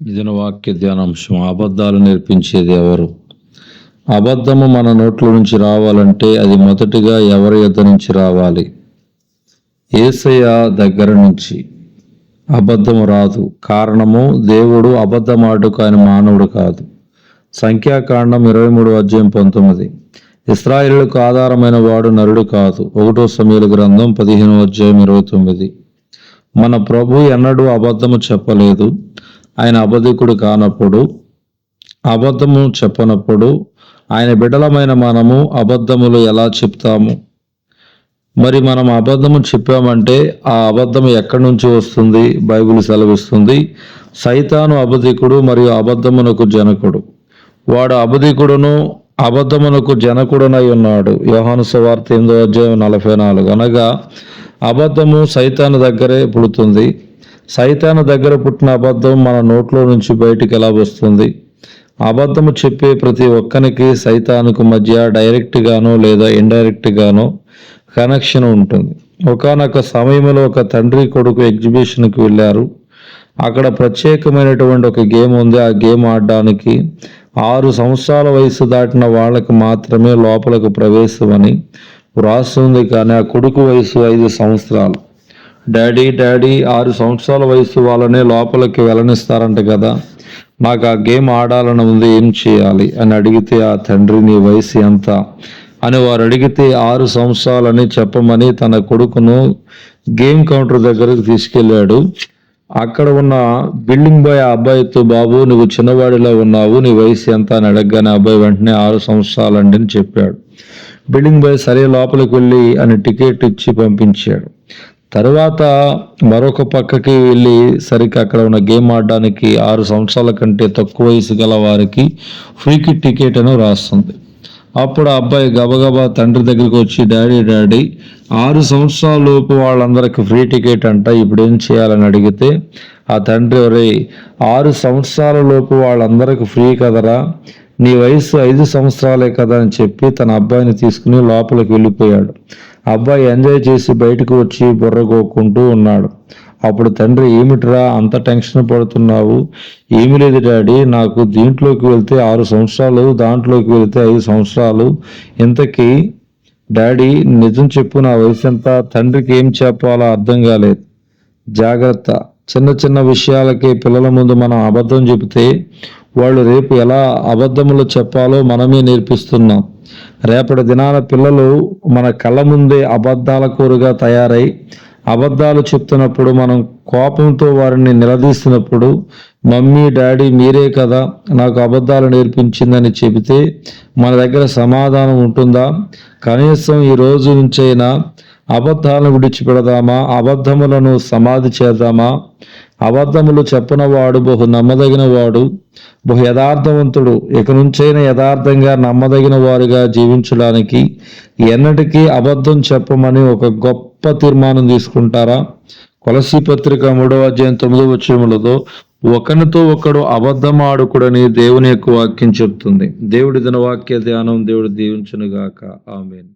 ఇదిన వాక్య ధ్యానాంశం. అబద్ధాలు నేర్పించేది ఎవరు? అబద్ధము మన నోట్ల నుంచి రావాలంటే అది మొదటిగా ఎవరి యొద్ద నుంచి రావాలి? యేసయ్య దగ్గర నుంచి. అబద్ధము రాదు. కారణము, దేవుడు అబద్ధమాడుకు ఆయన మానవుడు కాదు. సంఖ్యాకాండం 23:19. ఇశ్రాయేలుకు ఆధారమైన వాడు నరుడు కాదు. 1 సమూయేలు గ్రంథం 15:29. మన ప్రభు ఎన్నడూ అబద్ధము చెప్పలేదు. ఆయన అబద్ధికుడు కానప్పుడు, అబద్ధము చెప్పనప్పుడు ఆయన బిడ్డలమైన మనము అబద్ధములు ఎలా చెప్తాము? మరి మనం అబద్ధము చెప్పామంటే ఆ అబద్ధం ఎక్కడి నుంచి వస్తుంది? బైబిల్ సెలవిస్తుంది, సైతాను అబద్ధికుడు మరియు అబద్ధమునకు జనకుడు. వాడు అబద్ధికుడును అబద్ధమునకు జనకుడునై ఉన్నాడు. యోహాను సువార్త 8:44. అనగా అబద్ధము సైతాను దగ్గరే పుడుతుంది. సైతాను దగ్గర పుట్టిన అబద్ధం మన నోట్లో నుంచి బయటికి ఎలా వస్తుంది? అబద్ధము చెప్పే ప్రతి ఒక్కరికి సైతానుకు మధ్య డైరెక్ట్ గానో లేదా ఇండైరెక్ట్ గానో కనెక్షన్ ఉంటుంది. ఒకానొక సమయంలో ఒక తండ్రి కొడుకు ఎగ్జిబిషన్కి వెళ్ళారు. అక్కడ ప్రత్యేకమైనటువంటి ఒక గేమ్ ఉంది. ఆ గేమ్ ఆడడానికి 6 సంవత్సరాల వయసు దాటిన వాళ్ళకి మాత్రమే లోపలకు ప్రవేశం అని వ్రాస్తుంది. కానీ ఆ కొడుకు వయసు 5 సంవత్సరాలు. డాడీ 6 సంవత్సరాల వయసు వాళ్ళనే లోపలికి వెళ్ళనిస్తారంట కదా, నాకు ఆ గేమ్ ఆడాలని ఉంది, ఏం చేయాలి అని అడిగితే ఆ తండ్రి, నీ వయసు ఎంత అని వారు అడిగితే 6 సంవత్సరాలని చెప్పమని తన కొడుకును గేమ్ కౌంటర్ దగ్గరకు తీసుకెళ్ళాడు. అక్కడ ఉన్న బిల్డింగ్ బాయ్ ఆ అబ్బాయితో, బాబు నువ్వు చిన్నవాడిలో ఉన్నావు, నీ వయసు ఎంత అని అడగగానే అబ్బాయి వెంటనే 6 సంవత్సరాలండి అని చెప్పాడు. బిల్డింగ్ బాయ్ సరే లోపలికి వెళ్ళి అని టికెట్ ఇచ్చి పంపించాడు. తర్వాత మరొక పక్కకి వెళ్ళి సరికి అక్కడ ఉన్న గేమ్ ఆడడానికి 6 సంవత్సరాల కంటే తక్కువ వయసు గల వారికి ఫ్రీకి టికెట్ అని రాస్తుంది. అప్పుడు ఆ అబ్బాయి గబగబా తండ్రి దగ్గరికి వచ్చి, డాడీ 6 సంవత్సరాల లోపు వాళ్ళందరికీ ఫ్రీ టికెట్ అంట, ఇప్పుడు ఏం చేయాలని అడిగితే ఆ తండ్రి, 6 సంవత్సరాల లోపు వాళ్ళందరికీ ఫ్రీ కదరా, నీ వయసు 5 సంవత్సరాలే కదా అని చెప్పి తన అబ్బాయిని తీసుకుని లోపలికి వెళ్ళిపోయాడు. అబ్బాయి ఎంజాయ్ చేసి బయటకు వచ్చి బుర్రగోక్కుంటూ ఉన్నాడు. అప్పుడు తండ్రి, ఏమిట్రా అంత టెన్షన్ పడుతున్నావు? ఏమి లేదు డాడీ, నాకు దీంట్లోకి వెళ్తే 6 సంవత్సరాలు, దాంట్లోకి వెళ్తే 5 సంవత్సరాలు. ఇంతకీ డాడీ నిజం చెప్పు, నా వయసు ఎంత? తండ్రికి ఏం చెప్పాలో అర్థం కాలేదు. జాగ్రత్త, చిన్న చిన్న విషయాలకే పిల్లల ముందు మనం అబద్ధం చెబితే వాళ్ళు రేపు ఎలా అబద్ధములు చెప్పాలో మనమే నేర్పిస్తున్నాం. రేపటి దినాన పిల్లలు మన కళ్ళ ముందే అబద్ధాల కోరుగా తయారై అబద్ధాలు చెప్తున్నప్పుడు మనం కోపంతో వారిని నిలదీస్తున్నప్పుడు, మమ్మీ డాడీ మీరే కదా నాకు అబద్ధాలు నేర్పించిందని చెబితే మన దగ్గర సమాధానం ఉంటుందా? కనీసం ఈ రోజు నుంచైనా అబద్ధాలను విడిచిపెడదామా? అబద్ధములను సమాధి చేద్దామా? అబద్ధములు చెప్పనవాడు బహు నమ్మదగిన వాడు, బహు యథార్థవంతుడు. ఇక నుంచైనా యథార్థంగా నమ్మదగిన వారుగా జీవించడానికి ఎన్నటికీ అబద్ధం చెప్పమని ఒక గొప్ప తీర్మానం తీసుకుంటారా? కొలసీ పత్రిక 3:9 ఒకరితో ఒకడు అబద్ధం ఆడుకుడని దేవుని యొక్క వాక్యం చెప్తుంది. దేవుడి దిన వాక్య ధ్యానం దేవుడు దీవించునుగాక. ఆమేన్.